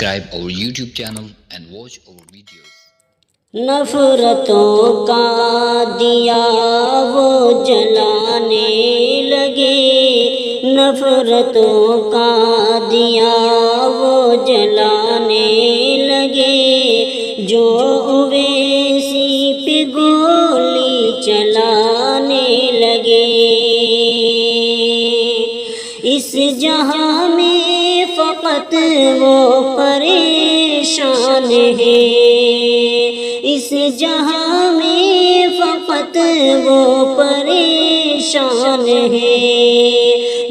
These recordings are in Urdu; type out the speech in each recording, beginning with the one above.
subscribe our YouTube channel and watch our videos. نفرتوں کا دیا وہ جلانے لگے، نفرتوں کا دیا وہ جلانے لگے، جو اویسی پہ گولی چلانے لگے۔ اس جہاں میں فقط وہ پریشان ہے، اس جہاں میں فقط وہ پریشان ہے،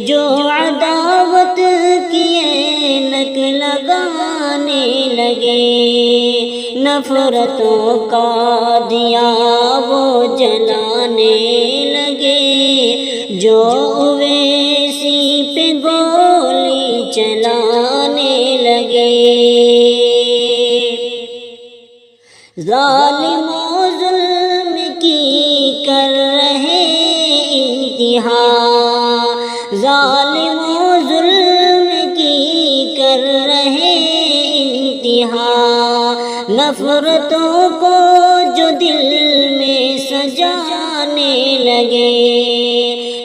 جو عداوت کی اینک لگانے لگے، نفرتوں کا دیا وہ جلانے لگے، جو اویسی پہ گولی چلانے لگے۔ ظالم و ظلم کی کر رہے انتہا، ظالم و ظلم کی کر رہے انتہا، نفرتوں کو جو دل میں سجانے لگے،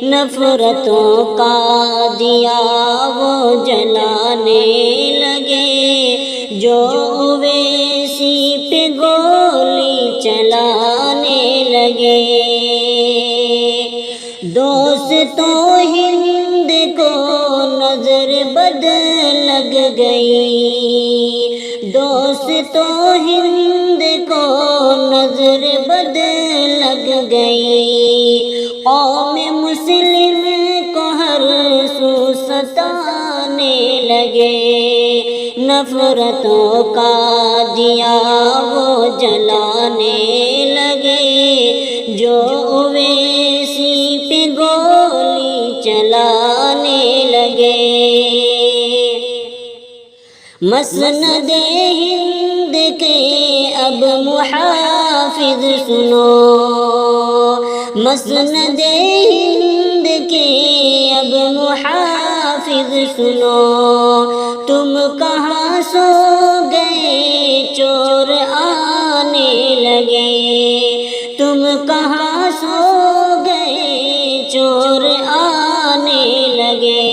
نفرتوں کا دیا وہ جلانے لگے، جو اویسی پہ گولی چلانے لگے۔ دوستوں ہند کو نظر بد لگ گئی، دوستوں ہند کو نظر بد لگ گئی، قوم مسلم کو ہر سو ستانے لگے، نفرتوں کا دیا وہ جلانے لگے، جو اویسی پہ گولی چلانے لگے۔ مسند ہند کے اب محافظ سنو، مسند ہند کے اب محافظ سنو، تم کہاں سو گئے چور آنے لگے، تم کہاں سو گئے چور آنے لگے،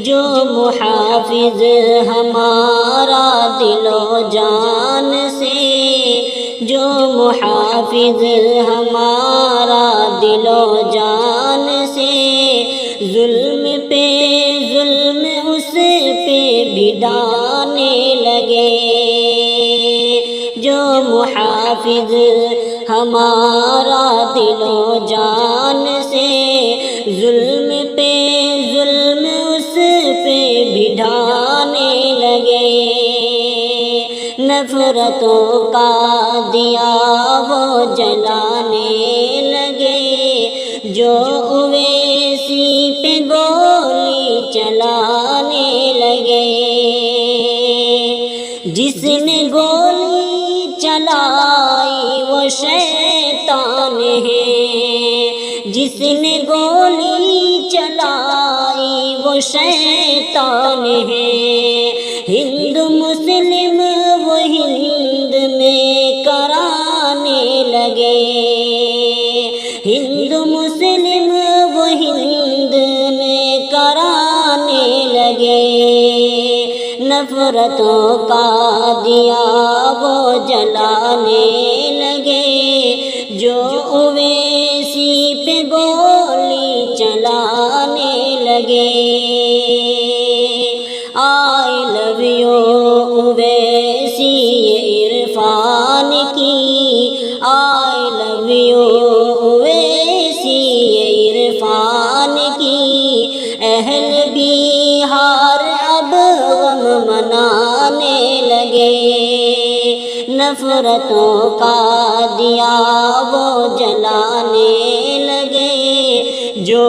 جو محافظ ہمارا دل و جان سے، جو محافظ ہمارا دل و جان سے، ظلم پہ ظلم اس پہ بھی ڈھانے لگے، جو محافظ ہمارا دل و جان سے، ظلم پہ ظلم اس پہ بھی ڈھانے لگے، نفرتوں کا دیا وہ جلانے لگے، جو اویسی پہ گولی چلانے لگے۔ جس نے گولی چلائی وہ شیطان ہے، جس نے گولی چلائی وہ شیطان ہے، ہند مسلم وہ ہند میں کرانے لگے، ہند مسلم وہ ہند میں کرانے لگے، نفرتوں کا دیا وہ جلانے لگے، جو اویسی پہ گولی چلانے لگے۔ آئی لو یو اویسی یہ عرفان کی، آئی لو یو اویسی یہ عرفان کی، اہل بہار اب غم منانے لگے، نفرتوں کا دیا وہ جلانے لگے، جو